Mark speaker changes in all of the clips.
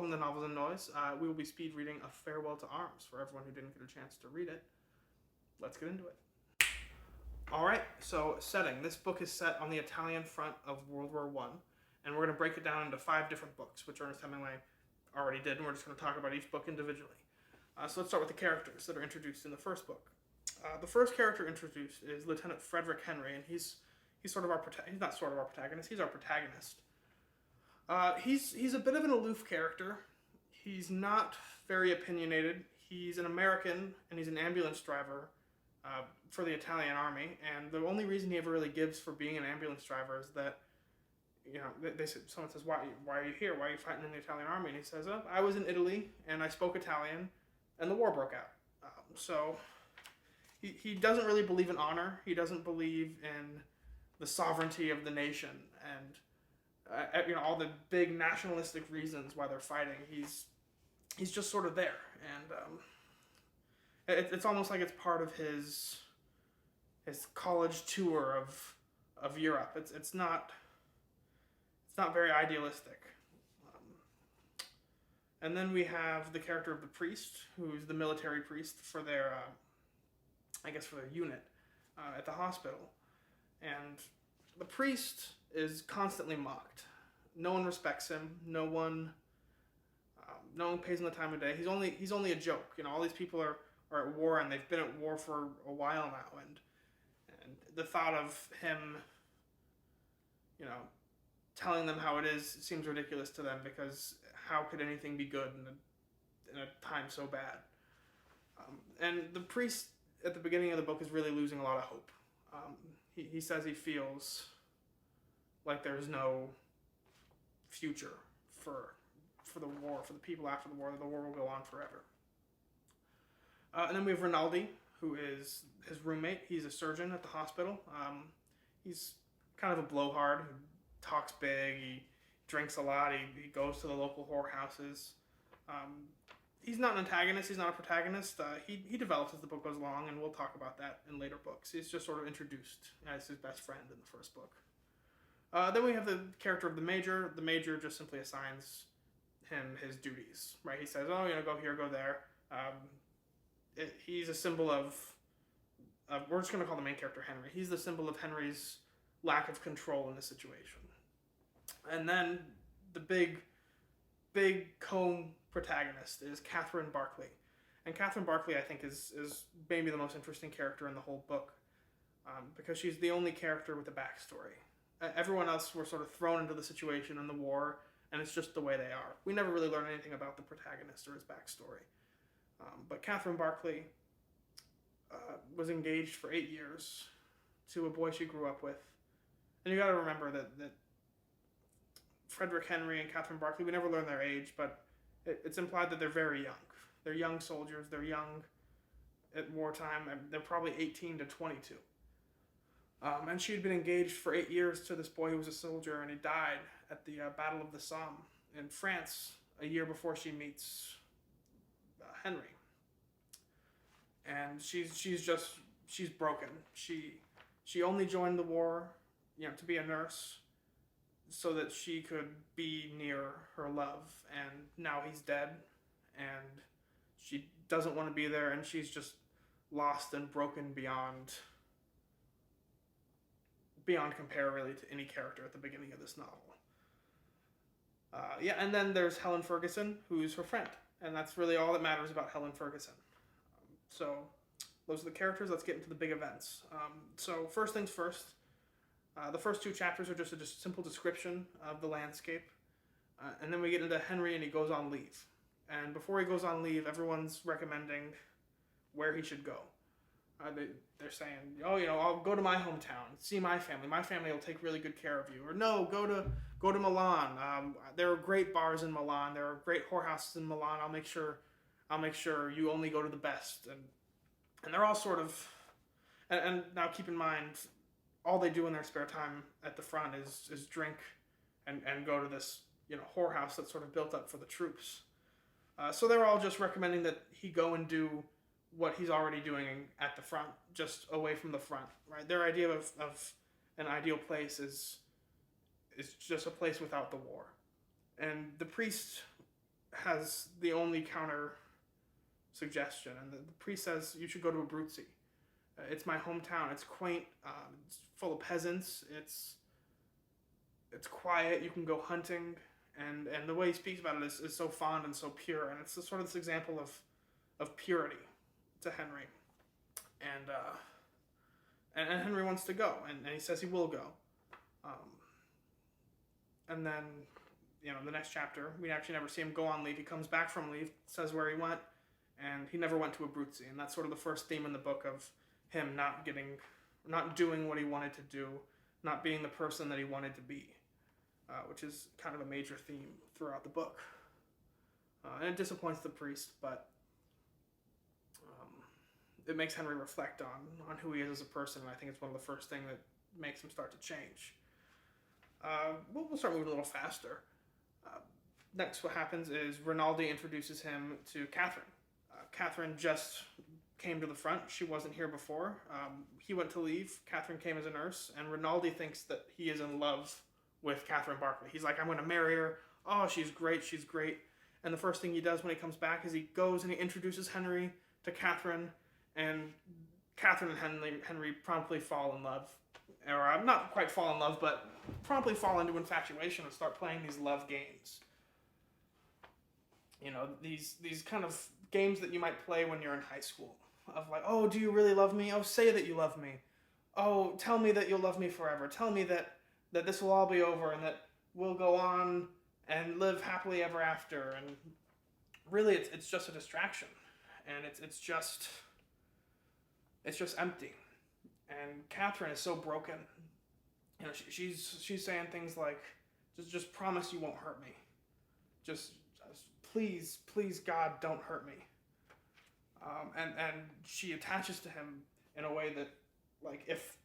Speaker 1: welcome to Novels and Noise. We will be speed reading A Farewell to Arms for everyone who didn't get a chance to read it. Let's get into it. Alright, so setting. This book is set on the Italian front of World War I, and we're going to break it down into 5 different books, which Ernest Hemingway already did, and we're just going to talk about each book individually. So let's start with the characters that are introduced in the first book. The first character introduced is Lieutenant Frederick Henry, and he's sort of our he's not sort of our protagonist, he's our protagonist. He's a bit of an aloof character. He's not very opinionated. He's an American, and he's an ambulance driver for the Italian army, and the only reason he ever really gives for being an ambulance driver is that, you know, someone says, why are you here? Why are you fighting in the Italian army? And he says, oh, I was in Italy, and I spoke Italian, and the war broke out. So he doesn't really believe in honor. He doesn't believe in the sovereignty of the nation, and you know, all the big nationalistic reasons why they're fighting. He's just sort of there, and it's almost like it's part of his college tour of Europe. It's not very idealistic. And then we have the character of the priest, who's the military priest for their, for their unit at the hospital. And the priest is constantly mocked. No one respects him. No one pays him the time of day. He's only a joke. You know, all these people are at war, and they've been at war for a while now. And the thought of him, you know, telling them how it is seems ridiculous to them, because how could anything be good in a time so bad? And the priest at the beginning of the book is really losing a lot of hope. He says he feels like there's no future for the war, for the people after the war, that the war will go on forever. And then we have Rinaldi, who is his roommate. He's a surgeon at the hospital. He's kind of a blowhard who talks big, he drinks a lot, he goes to the local whorehouses. He's not an antagonist, he's not a protagonist. He develops as the book goes along, and we'll talk about that in later books. He's just sort of introduced as his best friend in the first book. Then we have the character of the major. The major just simply assigns him his duties, right? He says, oh, you know, go here, go there. He's a symbol of, we're just going to call the main character Henry. He's the symbol of Henry's lack of control in the situation. And then the big co-protagonist is Catherine Barclay. And Catherine Barclay, I think, is maybe the most interesting character in the whole book, because she's the only character with a backstory. Everyone else were sort of thrown into the situation in the war, and it's just the way they are. We never really learn anything about the protagonist or his backstory. But Catherine Barclay was engaged for 8 years to a boy she grew up with. And you got to remember that Frederick Henry and Catherine Barclay, we never learn their age, but it's implied that they're very young. They're young soldiers. They're young at wartime. They're probably 18 to 22. And she had been engaged for 8 years to this boy who was a soldier, and he died at the Battle of the Somme in France a year before she meets Henry. And she's broken. She only joined the war, you know, to be a nurse, so that she could be near her love, and now he's dead, and she doesn't want to be there, and she's just lost and broken beyond compare, really, to any character at the beginning of this novel. And then there's Helen Ferguson, who's her friend, and that's really all that matters about Helen Ferguson. So those are the characters. Let's get into the big events. So first things first, the first 2 chapters are just a simple description of the landscape, and then we get into Henry, and he goes on leave. And before he goes on leave, everyone's recommending where he should go. They're saying, oh, you know, I'll go to my hometown, see my family. My family will take really good care of you. Or no, go to Milan. There are great bars in Milan. There are great whorehouses in Milan. I'll make sure you only go to the best. And they're all sort of, and now keep in mind, all they do in their spare time at the front is drink and go to this, you know, whorehouse that's sort of built up for the troops. So they're all just recommending that he go and do what he's already doing at the front, just away from the front, right? Their idea of an ideal place is just a place without the war. And the priest has the only counter suggestion, and the priest says you should go to Abruzzi. It's my hometown. It's quaint. It's full of peasants. It's quiet. You can go hunting, and the way he speaks about it is so fond and so pure, and it's sort of this example of purity to Henry, and Henry wants to go, and he says he will go, and then the next chapter we actually never see him go on leave. He comes back from leave, says where he went, and he never went to Abruzzi, and that's sort of the first theme in the book of him not doing what he wanted to do, not being the person that he wanted to be, which is kind of a major theme throughout the book. And it disappoints the priest, but it makes Henry reflect on who he is as a person, and I think it's one of the first things that makes him start to change. We'll start moving a little faster. Next, what happens is Rinaldi introduces him to Catherine. Catherine just came to the front. She wasn't here before. He went to leave. Catherine came as a nurse, and Rinaldi thinks that he is in love with Catherine Barclay. He's like, I'm going to marry her. Oh, she's great. She's great. And the first thing he does when he comes back is he goes and he introduces Henry to Catherine, and Catherine and Henry promptly fall in love. Or not quite fall in love, but promptly fall into infatuation and start playing these love games. These kind of games that you might play when you're in high school. Of like, oh, do you really love me? Oh, say that you love me. Oh, tell me that you'll love me forever. Tell me that this will all be over and that we'll go on and live happily ever after. And really, it's just a distraction, and it's just empty. And Catherine is so broken. She's saying things like, just promise you won't hurt me. Just please, God, don't hurt me. And she attaches to him in a way that, like, if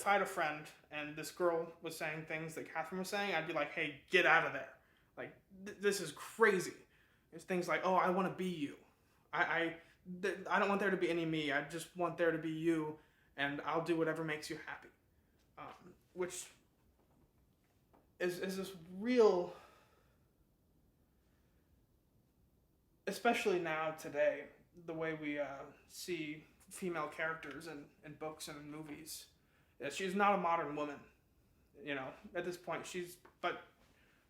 Speaker 1: I had a friend and this girl was saying things that Catherine was saying, I'd be like, hey, get out of there. Like, this is crazy. It's things like, oh, I want to be you. I don't want there to be any me. I just want there to be you, and I'll do whatever makes you happy. Which is this real, especially now today, the way we see female characters in books and in movies. She's not a modern woman, at this point. But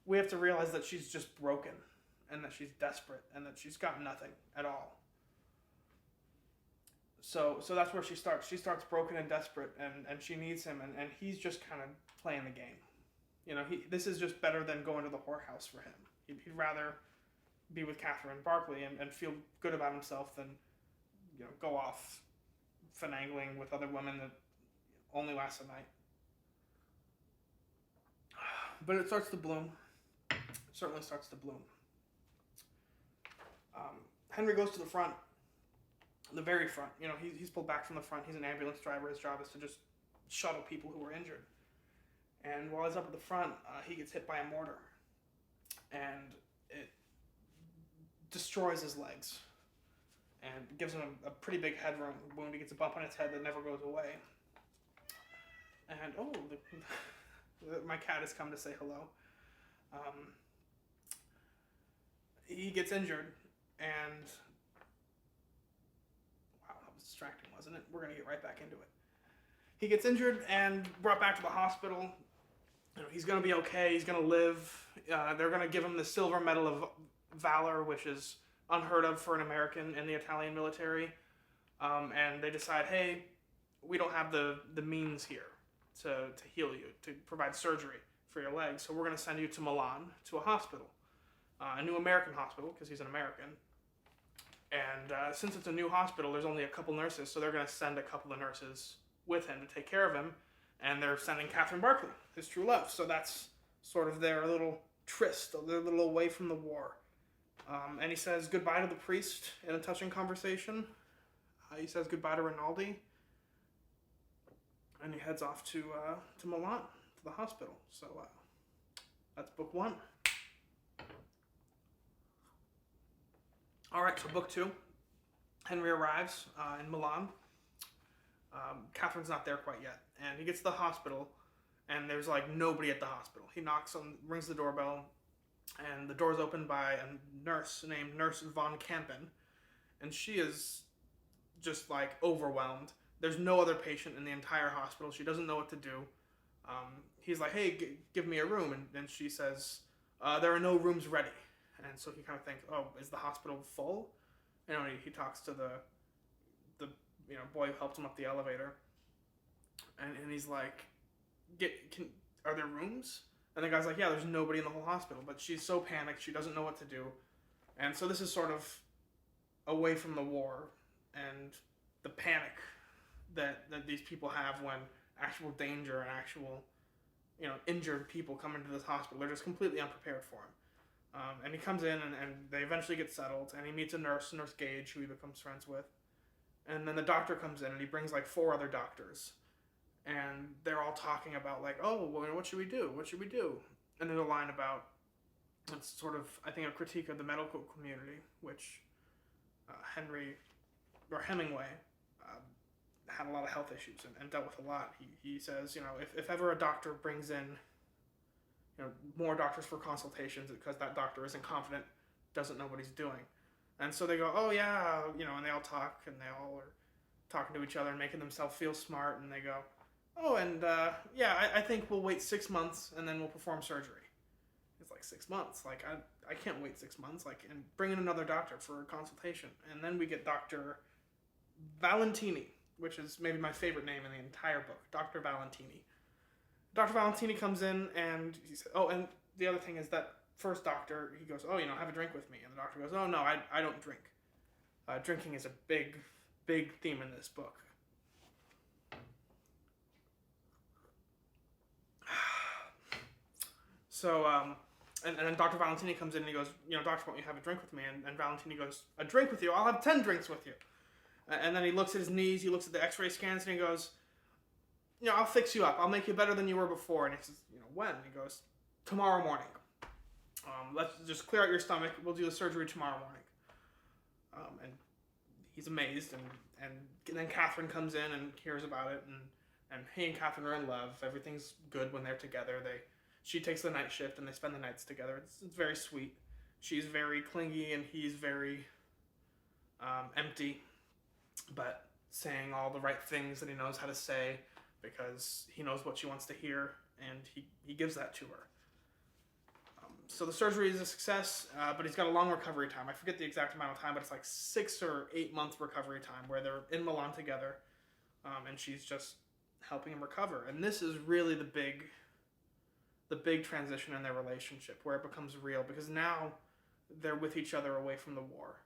Speaker 1: we have to realize that she's just broken, and that she's desperate, and that she's got nothing at all. So that's where she starts. She starts broken and desperate, and she needs him, and he's just kind of playing the game. This is just better than going to the whorehouse for him. He'd rather be with Catherine Barclay and feel good about himself than go off finagling with other women that only last a night. But it starts to bloom. It certainly starts to bloom. Henry goes to the front, the very front. He's pulled back from the front. He's an ambulance driver. His job is to just shuttle people who are injured. And while he's up at the front, he gets hit by a mortar, and it destroys his legs and gives him a pretty big head wound. He gets a bump on his head that never goes away. And my cat has come to say hello. He gets injured, and wow, that was distracting, wasn't it? We're going to get right back into it. He gets injured and brought back to the hospital. He's going to be okay. He's going to live. They're going to give him the Silver Medal of Valor, which is unheard of for an American in the Italian military. And they decide, hey, we don't have the means here to heal you, to provide surgery for your legs, so we're going to send you to Milan, to a hospital, a new American hospital, because he's an American. And since it's a new hospital, there's only a couple nurses, so they're going to send a couple of nurses with him to take care of him, and they're sending Catherine Barclay, his true love. So that's sort of their little tryst, their little away from the war. And he says goodbye to the priest in a touching conversation. He says goodbye to Rinaldi, and he heads off to Milan, to the hospital. So that's book one. All right, so book two. Henry arrives in Milan. Catherine's not there quite yet, and he gets to the hospital, and there's like nobody at the hospital. He rings the doorbell, and the door's opened by a nurse named Nurse Von Kampen, and she is just like overwhelmed. There's no other patient in the entire hospital. She doesn't know what to do. He's like, "Hey, give me a room," and she says, "There are no rooms ready." And so he kind of thinks, "Oh, is the hospital full?" He talks to the boy who helped him up the elevator, and he's like, are there rooms?" And the guy's like, "Yeah, there's nobody in the whole hospital." But she's so panicked, she doesn't know what to do. And so this is sort of away from the war and the panic that these people have when actual danger and actual, injured people come into this hospital. They're just completely unprepared for him. And he comes in, and they eventually get settled, and he meets a nurse, Nurse Gage, who he becomes friends with. And then the doctor comes in, and he brings like 4 other doctors. And they're all talking about like, "Oh, well, what should we do? What should we do?" And there's a line about, it's sort of, I think, a critique of the medical community, which Hemingway had a lot of health issues and dealt with a lot. He says, if ever a doctor brings in, more doctors for consultations because that doctor isn't confident, doesn't know what he's doing. And so they go, "Oh yeah," and they all talk, and they all are talking to each other and making themselves feel smart, and they go, "Oh, and yeah, I think we'll wait 6 months and then we'll perform surgery." It's like 6 months. Like, I can't wait 6 months. Like, and bring in another doctor for a consultation. And then we get Dr. Valentini, which is maybe my favorite name in the entire book. Dr. Valentini. Dr. Valentini comes in, and he says, "Oh, and the other thing is that first doctor," he goes, "Oh, have a drink with me." And the doctor goes, "Oh, no, I don't drink." Drinking is a big, big theme in this book. So, and then Dr. Valentini comes in, and he goes, "Doctor, won't you have a drink with me?" And Valentini goes, "A drink with you? I'll have 10 drinks with you." And then he looks at his knees, he looks at the x-ray scans, and he goes, "I'll fix you up. I'll make you better than you were before." And he says, "When?" And he goes, "Tomorrow morning. Let's just clear out your stomach. We'll do the surgery tomorrow morning." And he's amazed, and then Catherine comes in and hears about it, and he and Catherine are in love. Everything's good when they're together. She takes the night shift, and they spend the nights together. It's very sweet. She's very clingy, and he's very empty, but saying all the right things that he knows how to say because he knows what she wants to hear, and he gives that to her. So the surgery is a success, but he's got a long recovery time. I forget the exact amount of time, but it's like 6 or 8 month recovery time where they're in Milan together, and she's just helping him recover. And this is really the big transition in their relationship, where it becomes real, because now they're with each other away from the war.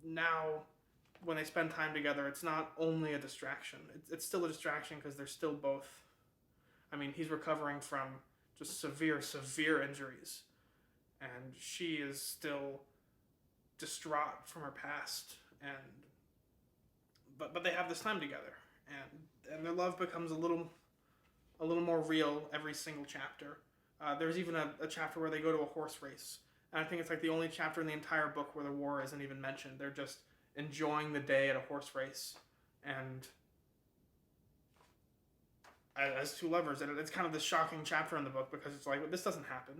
Speaker 1: Now, when they spend time together, it's not only a distraction. It's still a distraction because they're still both... he's recovering from just severe, severe injuries. And she is still distraught from her past. But they have this time together. And their love becomes a little more real every single chapter. There's even a chapter where they go to a horse race. And I think it's like the only chapter in the entire book where the war isn't even mentioned. They're just enjoying the day at a horse race. And as 2 lovers, and it's kind of this shocking chapter in the book, because it's like, this doesn't happen.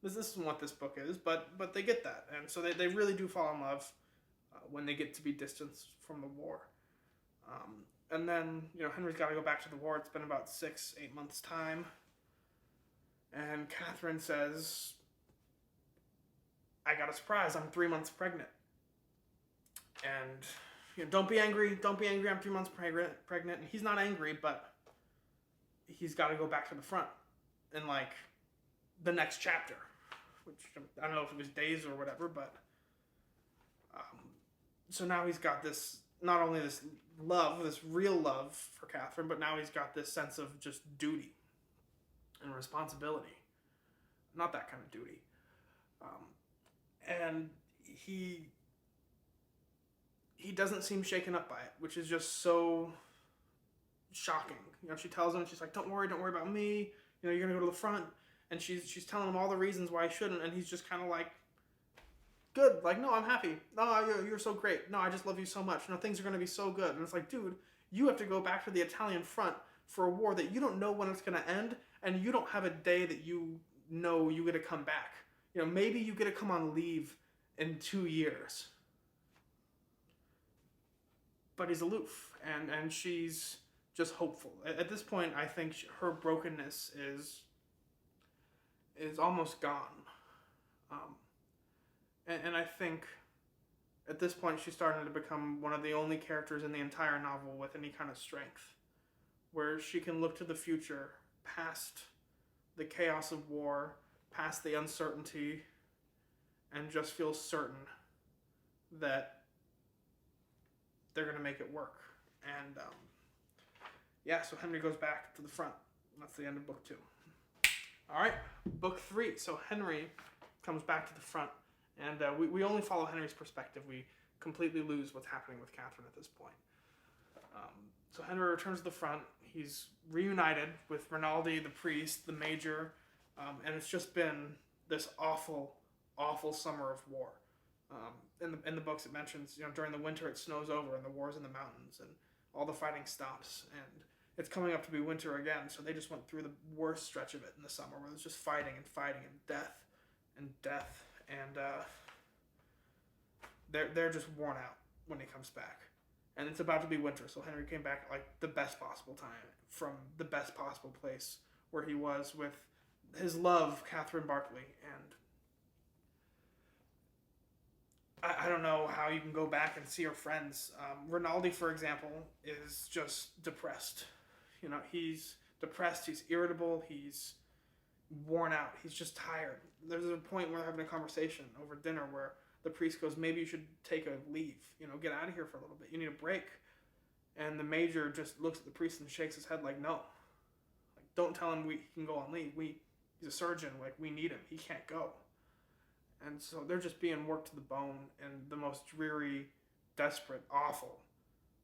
Speaker 1: This isn't what this book is, but they get that. And so they really do fall in love when they get to be distanced from the war. And then, Henry's got to go back to the war. It's been about 6-8 months' time. And Catherine says, "I got a surprise. I'm 3 months pregnant." And, don't be angry. Don't be angry. I'm 3 months pregnant. And he's not angry, but he's got to go back to the front in, like, the next chapter. Which, I don't know if it was days or whatever, but... so now he's got this, not only this love, this real love for Catherine, but now he's got this sense of just duty and responsibility. Not that kind of duty. And he doesn't seem shaken up by it, which is just so shocking. She tells him, she's like, don't worry about me. You're going to go to the front. And she's telling him all the reasons why he shouldn't, and he's just kind of like, good. Like, no, I'm happy. No, you're so great. No, I just love you so much. Things are going to be so good. And it's like, dude, you have to go back to the Italian front for a war that you don't know when it's going to end, and you don't have a day that you know you get to come back. maybe you get to come on leave in 2 years. But he's aloof, and she's just hopeful. At this point, I think her brokenness is almost gone. And I think at this point she's starting to become one of the only characters in the entire novel with any kind of strength, where she can look to the future, past the chaos of war, past the uncertainty, and just feel certain that they're going to make it work. And so Henry goes back to the front. That's the end of book 2. All right, book 3. So Henry comes back to the front, and we only follow Henry's perspective. We completely lose what's happening with Catherine at this point. So Henry returns to the front. He's reunited with Rinaldi, the priest, the major, and it's just been this awful, awful summer of war. In the books it mentions, during the winter it snows over and the war's in the mountains and all the fighting stops, and it's coming up to be winter again, so they just went through the worst stretch of it in the summer where there's just fighting and death, and they're just worn out when he comes back. And it's about to be winter, so Henry came back like the best possible time, from the best possible place where he was with his love, Catherine Barkley. And I don't know how you can go back and see her friends. Rinaldi, for example, is just depressed. He's depressed, he's irritable, he's worn out, he's just tired. There's a point where they're having a conversation over dinner where the priest goes, maybe you should take a leave, get out of here for a little bit, you need a break. And the major just looks at the priest and shakes his head like, no. Like, don't tell him he can go on leave. He's a surgeon, like, we need him, he can't go. And so they're just being worked to the bone in the most dreary, desperate, awful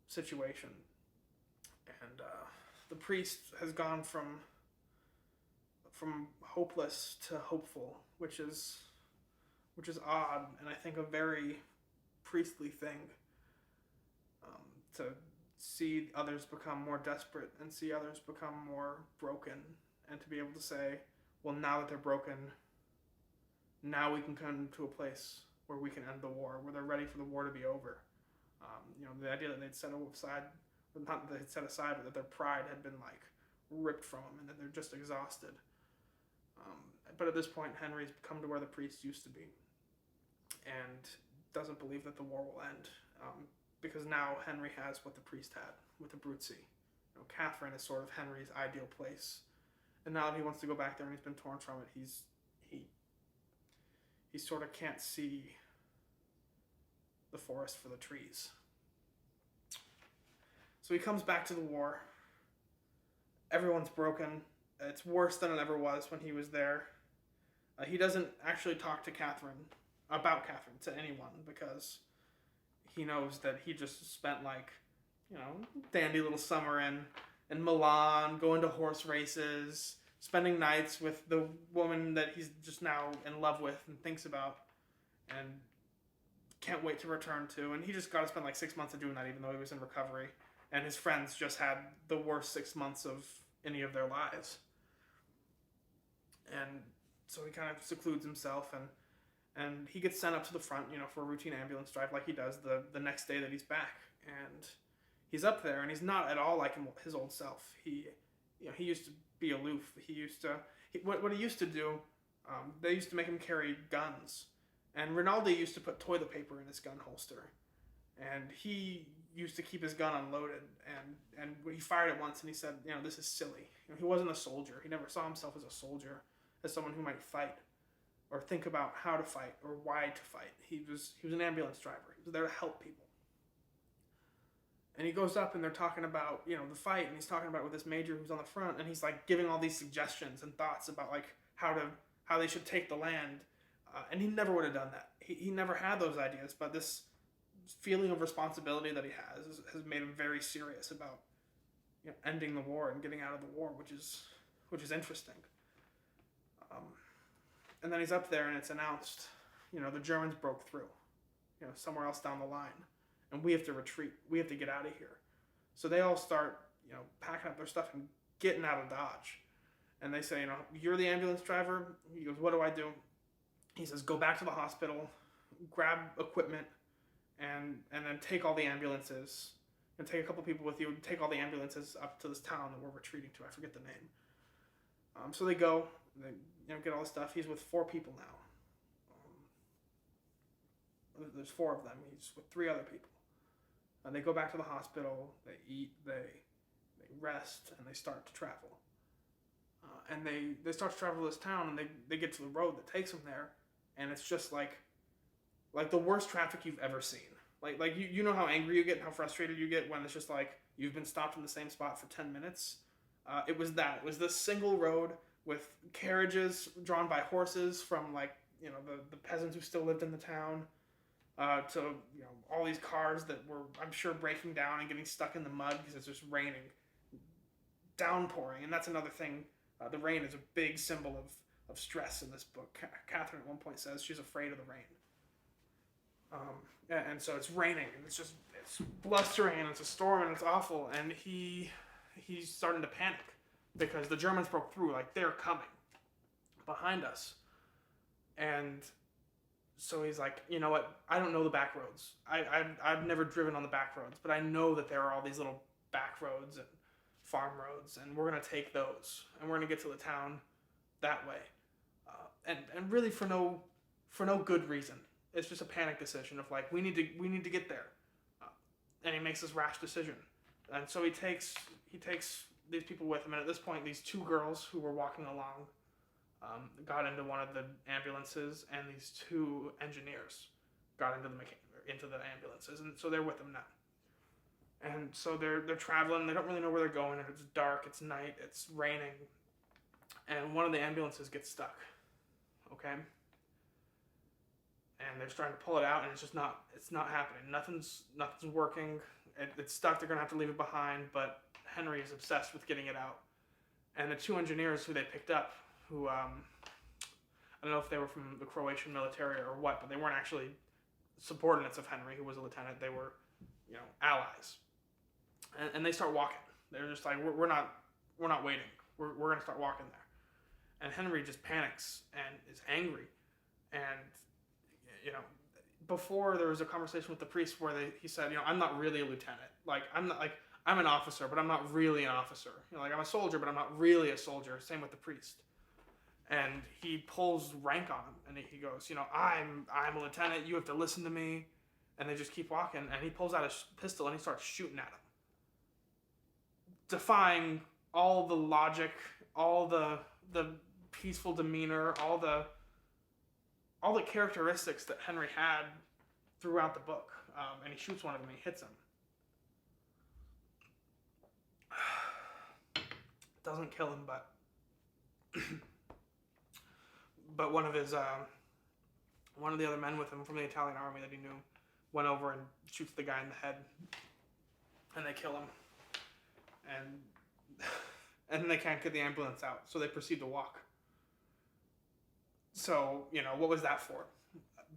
Speaker 1: situation. And the priest has gone from hopeless to hopeful, which is odd, and I think a very priestly thing, to see others become more desperate and see others become more broken, and to be able to say, well, now that they're broken, now we can come to a place where we can end the war, where they're ready for the war to be over. The idea that they'd set aside, not that they'd set aside, but that their pride had been like ripped from them, and that they're just exhausted. But at this point, Henry's come to where the priest used to be, and doesn't believe that the war will end, because now Henry has what the priest had with the Abruzzi. Catherine is sort of Henry's ideal place, and now that he wants to go back there and he's been torn from it, he sort of can't see the forest for the trees. So he comes back to the war. Everyone's broken. It's worse than it ever was when he was there. He doesn't actually talk to about Catherine, to anyone, because he knows that he just spent dandy little summer in Milan, going to horse races, spending nights with the woman that he's just now in love with and thinks about and can't wait to return to. And he just got to spend 6 months of doing that, even though he was in recovery. And his friends just had the worst 6 months of any of their lives. And so he kind of secludes himself, and he gets sent up to the front, for a routine ambulance drive like he does the next day that he's back. And he's up there, and he's not at all like his old self. He used to be aloof. What he used to do, they used to make him carry guns. And Rinaldi used to put toilet paper in his gun holster. And he used to keep his gun unloaded. And he fired it once, and he said, this is silly. He wasn't a soldier. He never saw himself as a soldier, as someone who might fight, or think about how to fight, or why to fight. He was an ambulance driver. He was there to help people. And he goes up, and they're talking about, the fight, and he's talking about it with this major who's on the front, and he's giving all these suggestions and thoughts about how they should take the land. And he never would have done that. He never had those ideas, but this feeling of responsibility that he has made him very serious about ending the war and getting out of the war, which is interesting. And then he's up there, and it's announced, the Germans broke through, somewhere else down the line, and we have to retreat. We have to get out of here. So they all start, packing up their stuff and getting out of Dodge. And they say, you're the ambulance driver? He goes, what do I do? he says, go back to the hospital, grab equipment, and then take all the ambulances, and take a couple people with you, and take all the ambulances up to this town that we're retreating to. I forget the name. So they go, they get all the stuff. He's with 4 people now. There's 4 of them. He's with 3 other people. They go back to the hospital. They eat. They rest, and they start to travel. And they start to travel this town, and they get to the road that takes them there, and it's just like the worst traffic you've ever seen. Like you know how angry you get and how frustrated you get when it's just like you've been stopped in the same spot for 10 minutes. It was that. It was this single road with carriages drawn by horses from the peasants who still lived in the town, to all these cars that were, I'm sure, breaking down and getting stuck in the mud because it's just raining, downpouring. And that's another thing. The rain is a big symbol of stress in this book. Catherine at one point says she's afraid of the rain. And so it's raining, and it's blustering, and it's a storm, and it's awful, and he's starting to panic because the Germans broke through, like they're coming behind us. And so he's like, you know what, I don't know the back roads. I've never driven on the back roads, but I know that there are all these little back roads and farm roads, and we're going to take those, and we're going to get to the town that way. And really for no good reason. It's just a panic decision of like, we need to get there. And he makes this rash decision. And so he takes these people with him, and at this point, these 2 girls who were walking along got into one of the ambulances, and these 2 engineers got into the ambulances, and so they're with him now. And so they're traveling. They don't really know where they're going, and it's dark. It's night. It's raining, and one of the ambulances gets stuck. Okay. And they're trying to pull it out, and it's not happening. Nothing's working. It's stuck. They're gonna have to leave it behind. But Henry is obsessed with getting it out. And the 2 engineers who they picked up, who I don't know if they were from the Croatian military or what, but they weren't actually subordinates of Henry, who was a lieutenant. They were, allies. And they start walking. They're just like, we're not waiting. We're gonna start walking there. And Henry just panics and is angry. And before there was a conversation with the priest where he said, I'm not really a lieutenant. Like, I'm an officer, but I'm not really an officer. I'm a soldier, but I'm not really a soldier. Same with the priest. And he pulls rank on him, and he goes, I'm a lieutenant. You have to listen to me. And they just keep walking, and he pulls out his pistol and he starts shooting at him, defying all the logic, all the peaceful demeanor, all the characteristics that Henry had throughout the book. And he shoots one of them, and he hits him. Doesn't kill him, but one of the other men with him from the Italian army that he knew went over and shoots the guy in the head, and they kill him. And then they can't get the ambulance out, so they proceed to walk. So, what was that for?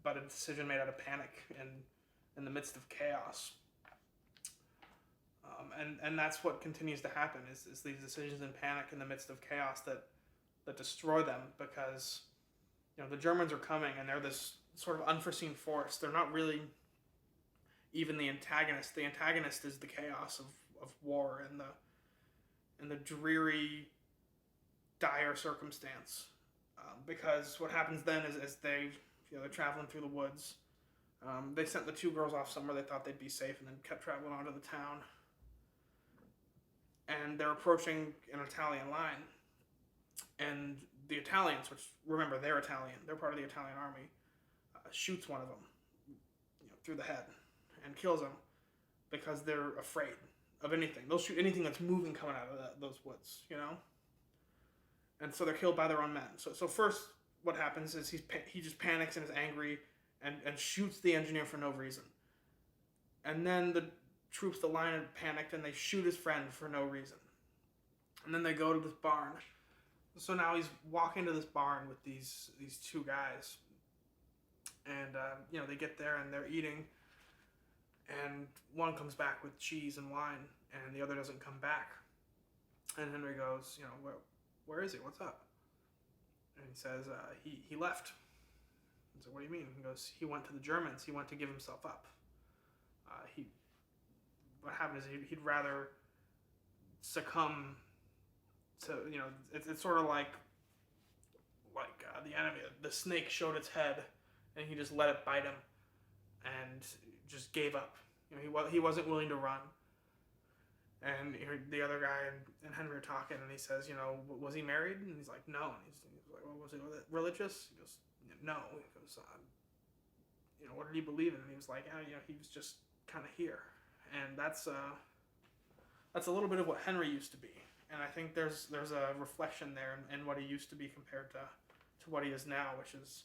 Speaker 1: But a decision made out of panic in the midst of chaos. And that's what continues to happen, is these decisions in panic in the midst of chaos that destroy them, because, the Germans are coming, and they're this sort of unforeseen force. They're not really even the antagonist. The antagonist is the chaos of war and the dreary, dire circumstance. Because what happens then is as they're traveling through the woods, they sent the 2 girls off somewhere they thought they'd be safe, and then kept traveling onto the town. And they're approaching an Italian line, and the Italians, which, remember, they're Italian, they're part of the Italian army, shoots one of them through the head and kills him because they're afraid of anything. They'll shoot anything that's moving coming out of those woods, And so they're killed by their own men. So first, what happens is he just panics and is angry and shoots the engineer for no reason. And then the troops, the line, are panicked, and they shoot his friend for no reason. And then they go to this barn. So now he's walking to this barn with these 2 guys. And, they get there, and they're eating. And one comes back with cheese and wine, and the other doesn't come back. And Henry goes, where is he? What's up? And he says, he left. He's like, what do you mean? He goes, he went to the Germans. He went to give himself up. What happened is he'd rather succumb to, it's sort of like the enemy. The snake showed its head, and he just let it bite him, and just gave up. He wasn't willing to run. And the other guy and Henry are talking, and he says, was he married? And he's like, no. And he's like, well, was he religious? He goes, no. He goes, what did he believe in? And he was like, he was just kind of here. And that's a little bit of what Henry used to be. And I think there's a reflection there in what he used to be compared to what he is now, which is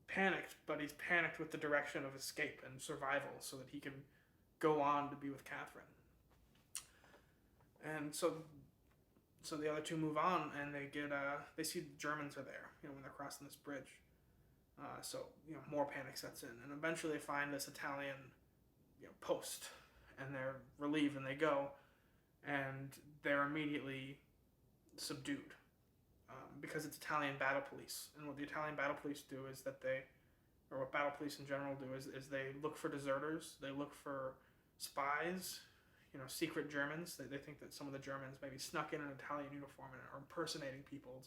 Speaker 1: panicked, but he's panicked with the direction of escape and survival so that he can go on to be with Catherine. And so the other two move on, and they see the Germans are there, when they're crossing this bridge. So more panic sets in, and eventually they find this Italian post, and they're relieved, and they go, and they're immediately subdued because it's Italian battle police. And what the Italian battle police do is what battle police in general do is they look for deserters, they look for spies, secret Germans. They think that some of the Germans maybe snuck in an Italian uniform and are impersonating people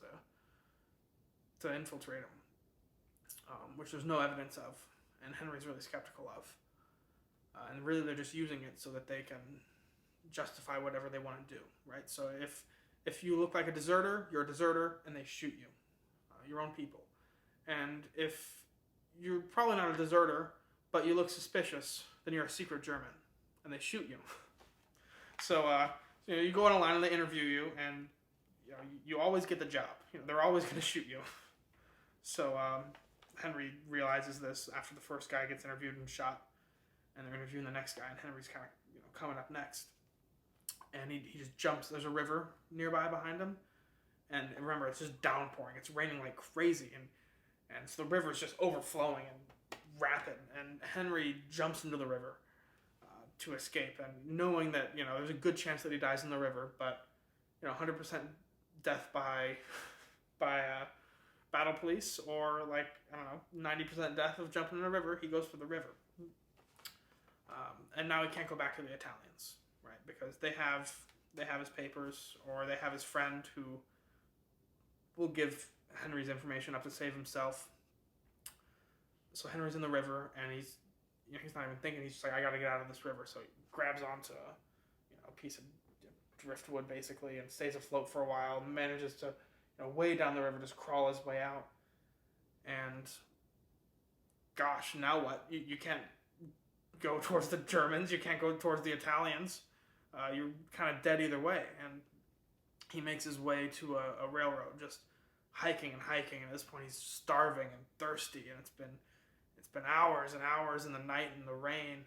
Speaker 1: to infiltrate them, which there's no evidence of, and Henry's really skeptical of. And really they're just using it so that they can justify whatever they want to do, right? So if you look like a deserter, you're a deserter, and they shoot you, your own people. And if you're probably not a deserter, but you look suspicious, then you're a secret German, and they shoot you. So you go on a line and they interview you, and you always get the job. They're always going to shoot you. So Henry realizes this after the first guy gets interviewed and shot, and they're interviewing the next guy, and Henry's kind of coming up next. And he just jumps. There's a river nearby behind him. And remember, it's just downpouring. It's raining like crazy. And so the river's just overflowing and rapid. And Henry jumps into the river to escape. And knowing that, there's a good chance that he dies in the river. But, 100% death by battle police, or 90% death of jumping in a river, he goes for the river. And now he can't go back to the Italians. Right, because they have his papers, or they have his friend who will give Henry's information up to save himself. So Henry's in the river, and he's not even thinking. He's just like, I got to get out of this river. So he grabs onto a piece of driftwood basically, and stays afloat for a while. Manages to way down the river, just crawl his way out. And gosh, now what? You can't go towards the Germans. You can't go towards the Italians. You're kind of dead either way. And he makes his way to a railroad, just hiking. And at this point, he's starving and thirsty, and it's been hours and hours in the night in the rain,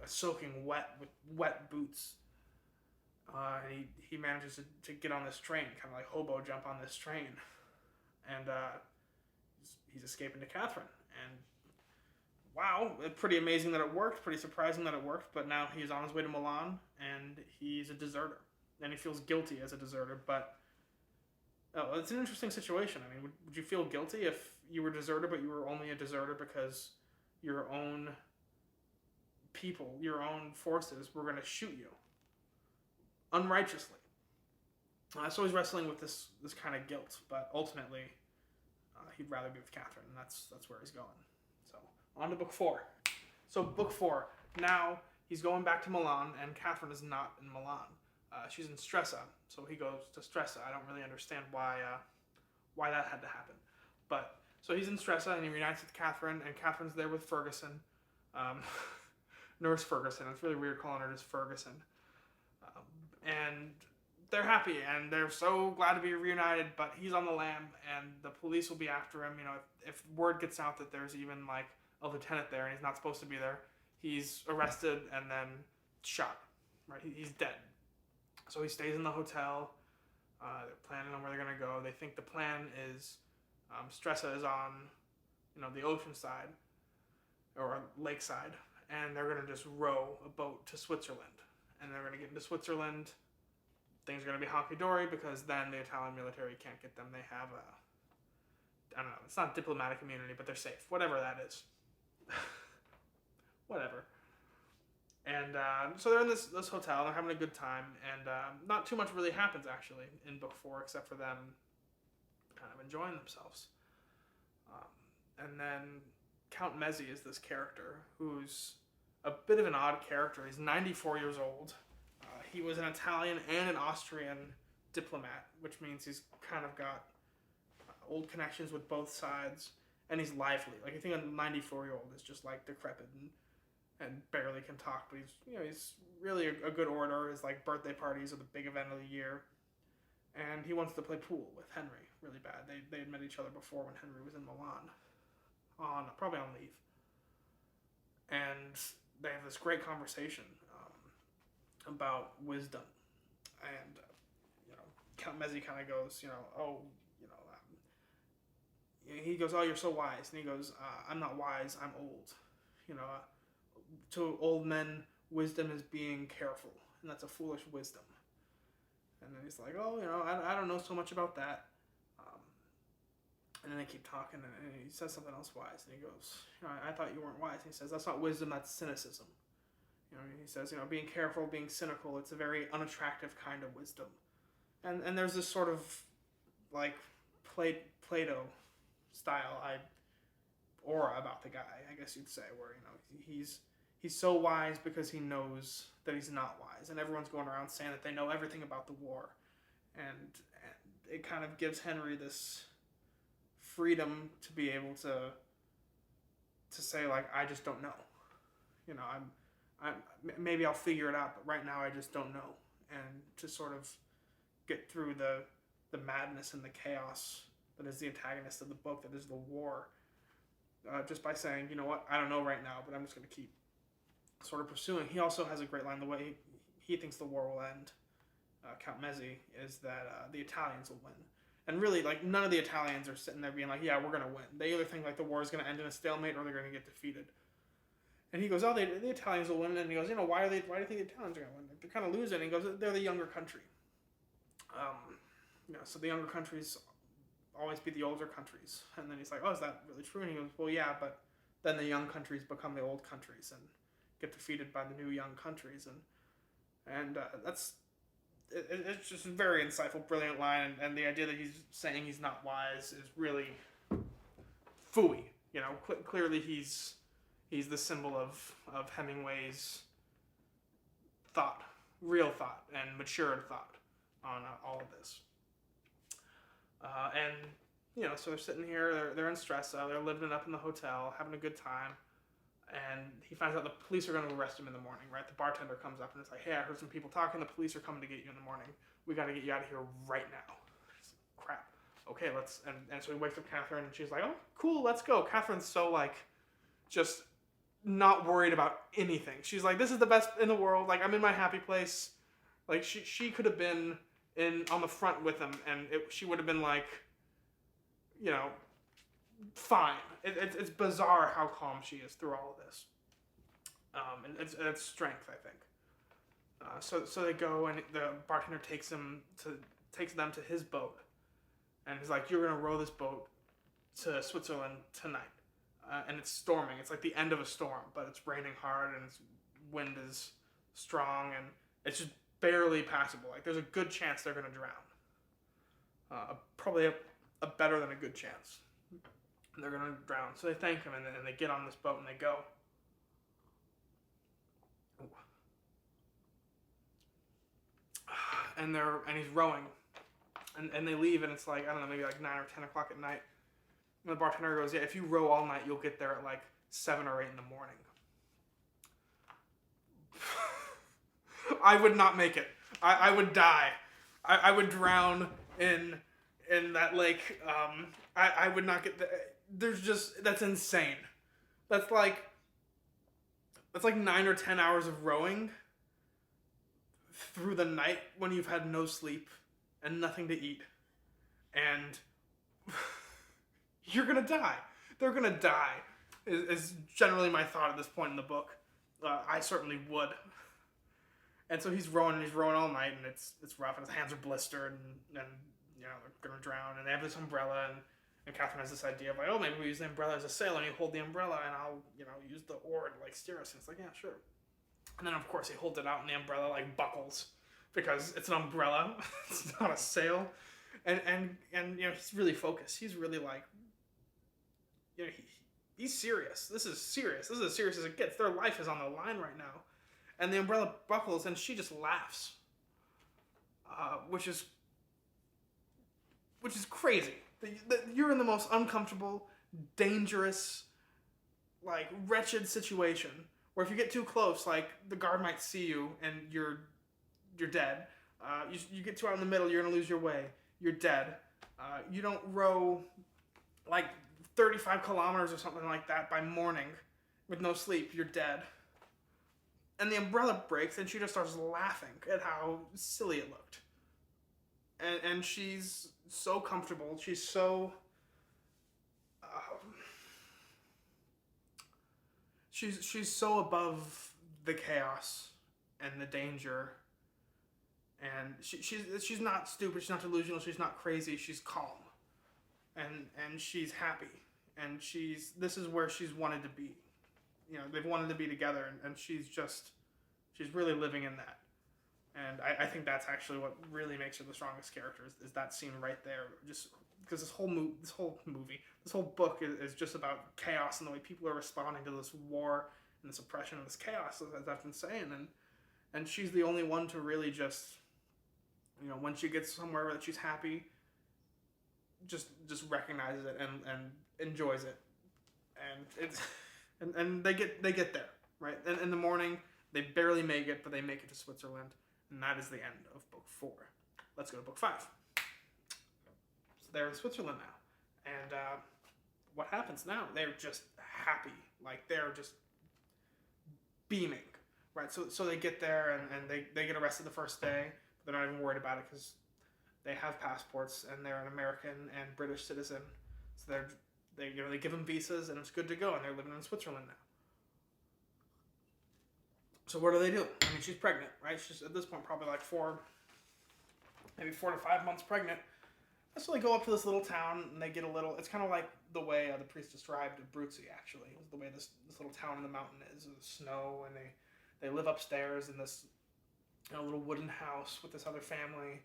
Speaker 1: soaking wet with wet boots. And he manages to get on this train, kind of like hobo jump on this train, and he's escaping to Catherine. And wow, pretty amazing that it worked, pretty surprising that it worked, but now he's on his way to Milan, and he's a deserter. And he feels guilty as a deserter, but it's an interesting situation. I mean, would you feel guilty if you were a deserter, but you were only a deserter because your own people, your own forces were going to shoot you unrighteously? So he's wrestling with this kind of guilt, but ultimately he'd rather be with Catherine, and that's where he's going. So on to book 4. So book 4, now he's going back to Milan, and Catherine is not in Milan. She's in Stresa, so he goes to Stresa. I don't really understand why that had to happen. But so he's in Stresa, and he reunites with Catherine, and Catherine's there with Ferguson, Nurse Ferguson. It's really weird calling her just Ferguson. And they're happy, and they're so glad to be reunited, but he's on the lam, and the police will be after him. If word gets out that there's even a lieutenant there and he's not supposed to be there, he's arrested and then shot. Right? He's dead. So he stays in the hotel. They're planning on where they're going to go. They think the plan is Stresa is on, the ocean side or lake side, and they're going to just row a boat to Switzerland. And they're going to get into Switzerland. Things are going to be honky-dory because then the Italian military can't get them. They have I don't know, it's not diplomatic immunity, but they're safe. Whatever that is. Whatever. And so they're in this hotel, and they're having a good time, and not too much really happens, actually, in book 4, except for them kind of enjoying themselves. And then Count Meze is this character who's a bit of an odd character. He's 94 years old. He was an Italian and an Austrian diplomat, which means he's kind of got old connections with both sides, and he's lively. Like, you think a 94-year-old is just like decrepit and barely can talk, but he's really a good orator. His like birthday parties are the big event of the year, and he wants to play pool with Henry really bad. They had met each other before when Henry was in Milan, probably on leave, and they have this great conversation about wisdom, and Count Meze kind of goes, he goes, oh, you're so wise, and he goes, I'm not wise, I'm old, to old men, wisdom is being careful, and that's a foolish wisdom. And then he's like, oh, I don't know so much about that. And then they keep talking, and he says something else wise, and he goes, I thought you weren't wise. And he says, that's not wisdom, that's cynicism. He says, being careful, being cynical, it's a very unattractive kind of wisdom. And there's this sort of, like, Plato style aura about the guy, I guess you'd say, where, he's so wise because he knows that he's not wise, and everyone's going around saying that they know everything about the war, and it kind of gives Henry this freedom to be able to say, like, I just don't know, I'm maybe I'll figure it out, but right now I just don't know, and to sort of get through the madness and the chaos that is the antagonist of the book, that is the war, just by saying, you know what, I don't know right now, but I'm just going to keep sort of pursuing. He also has a great line, the way he thinks the war will end, Count Meze, is that the Italians will win. And really, like, none of the Italians are sitting there being like, yeah, we're going to win. They either think, like, the war is going to end in a stalemate or they're going to get defeated. And he goes, oh, the Italians will win. And he goes, why do you think the Italians are going to win? They're kind of losing. And he goes, they're the younger country. So the younger countries always beat the older countries. And then he's like, oh, is that really true? And he goes, well, yeah, but then the young countries become the old countries and get defeated by the new young countries. And it's just a very insightful, brilliant line. And the idea that he's saying he's not wise is really phooey. Clearly he's the symbol of Hemingway's thought, real thought, and matured thought on all of this. So they're sitting here, they're in stress, they're living it up in the hotel, having a good time, and he finds out the police are going to arrest him in the morning, right? The bartender comes up and it's like, hey, I heard some people talking, the police are coming to get you in the morning. We got to get you out of here right now. Crap. Okay, let's, and so he wakes up Catherine, and she's like, oh, cool, let's go. Catherine's so, like, just not worried about anything. She's like, this is the best in the world, like, I'm in my happy place. Like, she could have been on the front with him, and she would have been like, fine. It's bizarre how calm she is through all of this. And it's strength, I think. So they go, and the bartender takes them to his boat, and he's like, you're gonna row this boat to Switzerland tonight. And it's storming. It's like the end of a storm, but it's raining hard, and wind is strong, and it's just barely passable. Like, there's a good chance they're going to drown. Probably a better than a good chance. They're going to drown. So they thank him, and they get on this boat, and they go. And he's rowing. And they leave, and it's like, I don't know, maybe like 9 or 10 o'clock at night. And the bartender goes, yeah, if you row all night, you'll get there at like 7 or 8 in the morning. I would not make it. I would die. I would drown in that lake. I would not get that's insane. That's like 9 or 10 hours of rowing through the night when you've had no sleep and nothing to eat. And you're gonna die. They're gonna die, is generally my thought at this point in the book. I certainly would. And so he's rowing all night, and it's rough, and his hands are blistered, and they're gonna drown, and they have this umbrella, And Catherine has this idea of like, oh, maybe we use the umbrella as a sail, and you hold the umbrella, and I'll, use the oar to like steer us. And it's like, yeah, sure. And then of course he holds it out, and the umbrella like buckles because it's an umbrella, it's not a sail. And he's really focused. He's really like, he's serious. This is serious. This is as serious as it gets. Their life is on the line right now. And the umbrella buckles, and she just laughs, which is crazy. You're in the most uncomfortable, dangerous, like wretched situation where if you get too close, like the guard might see you and you're dead. You get too out in the middle, you're gonna lose your way. You're dead. You don't row like 35 kilometers or something like that by morning with no sleep. You're dead. And the umbrella breaks, and she just starts laughing at how silly it looked. And she's so comfortable. She's so... she's so above the chaos and the danger. And she's not stupid. She's not delusional. She's not crazy. She's calm. And she's happy. And this is where she's wanted to be. They've wanted to be together, and she's really living in that. And I think that's actually what really makes her the strongest character is that scene right there. Just because this whole book is just about chaos and the way people are responding to this war and this oppression and this chaos, as I've been saying. And she's the only one to really just, when she gets somewhere that she's happy, just recognizes it and enjoys it. And it's and they get there, right? And in the morning, they barely make it, but they make it to Switzerland. And that is the end of book 4. Let's go to book 5. So they're in Switzerland now. And what happens now? They're just happy. Like, they're just beaming, right? So they get there, and they get arrested the first day. But they're not even worried about it because they have passports, and they're an American and British citizen. So they give them visas, and it's good to go, and they're living in Switzerland now. So what do they do? I mean, she's pregnant, right? She's at this point probably like 4 to 5 months pregnant. So they go up to this little town, and they get a little... It's kind of like the way the priest described Abruzzi, actually. It was the way this little town in the mountain is. There's snow, and they live upstairs in this little wooden house with this other family,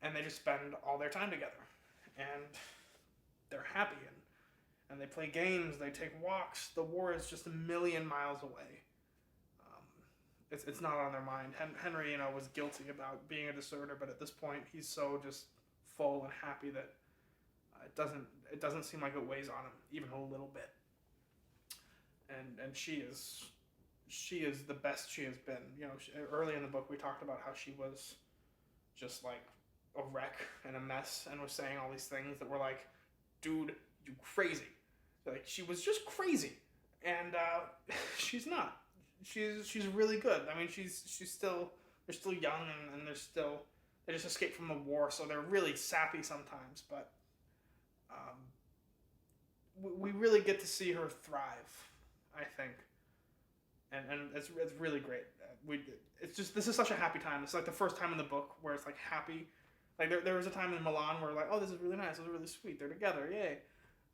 Speaker 1: and they just spend all their time together. And they're happy, and they play games, they take walks. The war is just a million miles away. It's not on their mind. Henry, was guilty about being a deserter, but at this point, he's so just full and happy that it doesn't seem like it weighs on him even a little bit. And she is the best she has been. Early in the book we talked about how she was just like a wreck and a mess, and was saying all these things that were like, dude, you crazy. Like, she was just crazy, and she's not. She's really good. I mean, they're still young, and they just escaped from the war, so they're really sappy sometimes, but we really get to see her thrive, I think, and it's really great. This is such a happy time. It's like the first time in the book where it's like happy. Like there was a time in Milan where like, oh, this is really nice, this is really sweet, they're together, yay.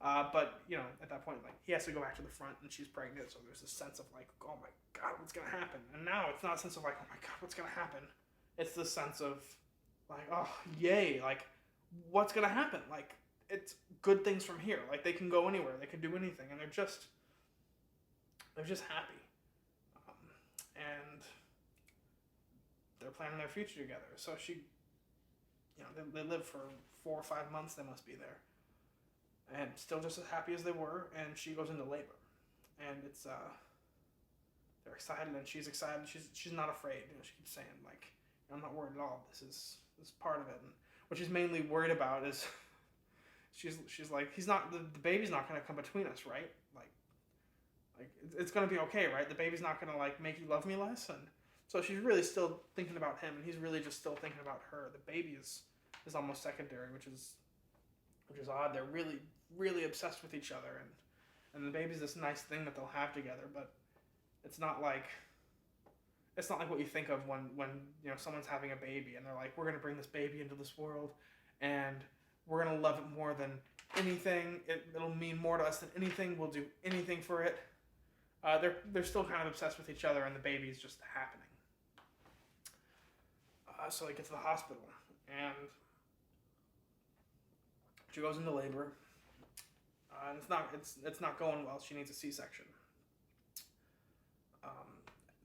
Speaker 1: But at that point, like, he has to go back to the front, and she's pregnant, so there's this sense of like, oh my god, what's gonna happen? And now it's not a sense of like, oh my god, what's gonna happen? It's the sense of like, oh yay, like, what's gonna happen? Like, it's good things from here. Like, they can go anywhere, they can do anything, and they're just happy, and they're planning their future together. So she, they live for 4 or 5 months. They must be there. And still just as happy as they were, and she goes into labor, and it's they're excited, and she's excited. She's not afraid. She keeps saying like, I'm not worried at all. This is part of it. And what she's mainly worried about is she's like, the baby's not gonna come between us, right? Like it's gonna be okay, right? The baby's not gonna like make you love me less, and so she's really still thinking about him, and he's really just still thinking about her. The baby is almost secondary, which is odd. They're really, really obsessed with each other, and the baby's this nice thing that they'll have together, but it's not like what you think of when someone's having a baby and they're like, we're gonna bring this baby into this world, and we're gonna love it more than anything. It'll mean more to us than anything. We'll do anything for it. They're still kind of obsessed with each other, and the baby's just happening. So they get to the hospital, and she goes into labor, and it's not going well. She needs a C-section.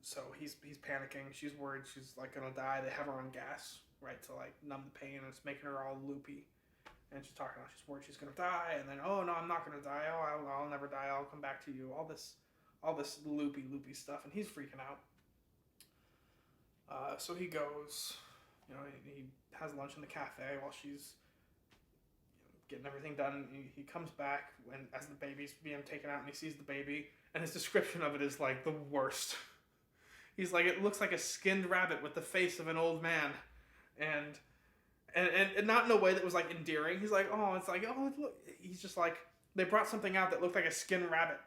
Speaker 1: So he's panicking. She's worried she's like gonna die. They have her on gas, right, to like numb the pain, and it's making her all loopy. And she's talking about she's worried she's gonna die, and then oh no, I'm not gonna die. Oh, I'll never die. I'll come back to you. All this loopy stuff, and he's freaking out. So he goes, he has lunch in the cafe while she's getting everything done. He comes back as the baby's being taken out, and he sees the baby, and his description of it is like the worst. He's like, it looks like a skinned rabbit with the face of an old man, and not in a way that was like endearing. He's like, oh, it's like, oh, look. He's just like, they brought something out that looked like a skinned rabbit,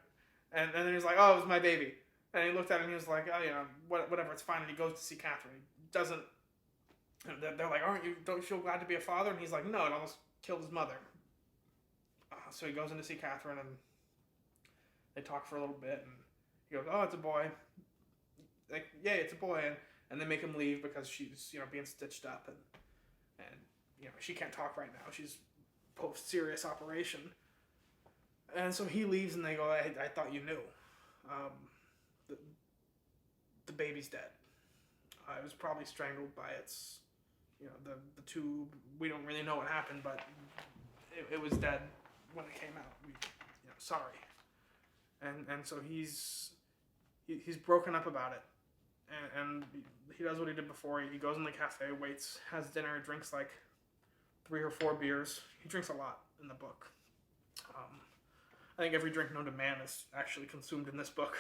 Speaker 1: and then he's like, oh, it was my baby. And he looked at it and he was like, oh, whatever, it's fine. And he goes to see Catherine. He doesn't. They're like, don't you feel glad to be a father? And he's like, no, it almost killed his mother. So he goes in to see Catherine, and they talk for a little bit, and he goes, oh, it's a boy. Like, yay, it's a boy. And they make him leave because she's, being stitched up, and she can't talk right now. She's post-serious operation. And so he leaves, and they go, I thought you knew. The baby's dead. It was probably strangled by its, the tube. We don't really know what happened, but it was dead when it came out. Sorry. And so he's broken up about it, and he does what he did before. He goes in the cafe, waits, has dinner, drinks like 3 or 4 beers. He drinks a lot in the book. I think every drink known to man is actually consumed in this book.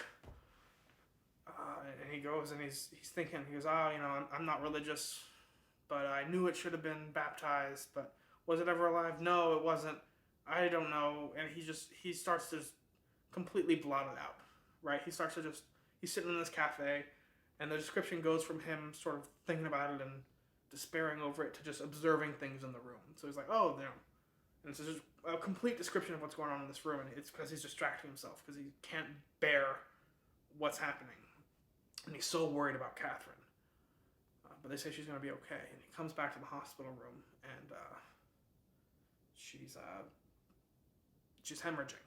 Speaker 1: And he goes and he's thinking, he goes, I'm not religious, but I knew it should have been baptized, but was it ever alive? No, it wasn't. I don't know. And he starts to just completely blot it out, right? He's sitting in this cafe, and the description goes from him sort of thinking about it and despairing over it to just observing things in the room. So he's like, oh, and it's just a complete description of what's going on in this room, and it's because he's distracting himself, because he can't bear what's happening. And he's so worried about Catherine. But they say she's going to be okay. And he comes back to the hospital room, and she's hemorrhaging.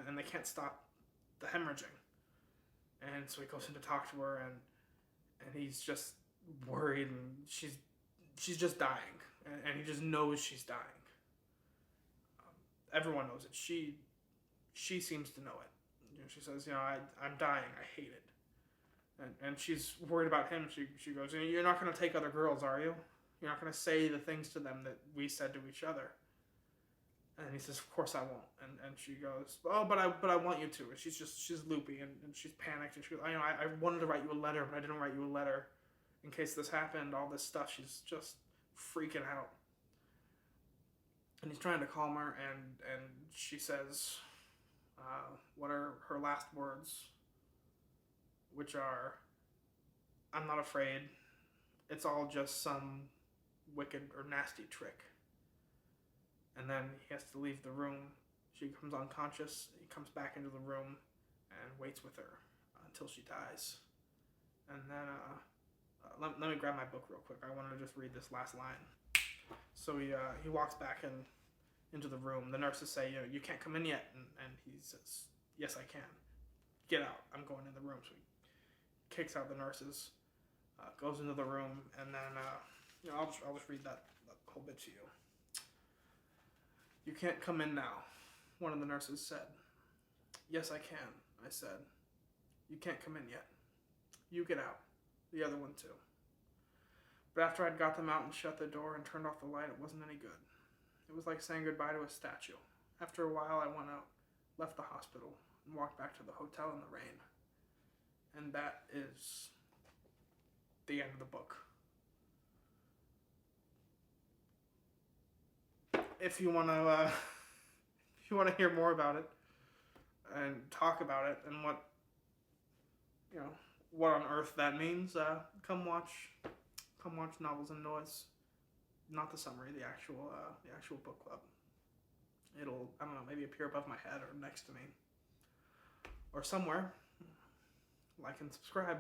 Speaker 1: And they can't stop the hemorrhaging. And so he goes in to talk to her, and he's just worried, and she's just dying. And he just knows she's dying. Everyone knows it. She seems to know it. She says, I'm dying. I hate it. And she's worried about him. She goes, you're not going to take other girls, are you? You're not going to say the things to them that we said to each other. And he says, of course I won't. And she goes, oh, but I want you to. And she's loopy, and she's panicked. And she goes, I wanted to write you a letter, but I didn't write you a letter in case this happened, all this stuff. She's just freaking out. And he's trying to calm her, and she says, what are her last words? Which are, I'm not afraid. It's all just some wicked or nasty trick. And then he has to leave the room. She becomes unconscious. He comes back into the room and waits with her until she dies. And then, let me grab my book real quick. I want to just read this last line. So he walks back into the room. The nurses say, you can't come in yet. And he says, yes, I can. Get out. I'm going in the room. So he kicks out the nurses, goes into the room, and then I'll just read that whole bit to you. You can't come in now, one of the nurses said. Yes, I can, I said. You can't come in yet. You get out. The other one too. But after I'd got them out and shut the door and turned off the light, it wasn't any good. It was like saying goodbye to a statue. After a while, I went out, left the hospital, and walked back to the hotel in the rain. And that is the end of the book. If you want to hear more about it and talk about it and what on earth that means, come watch Novels and Noise. Not the summary, the actual book club. it'll, I don't know, maybe appear above my head or next to me or somewhere. Like and subscribe.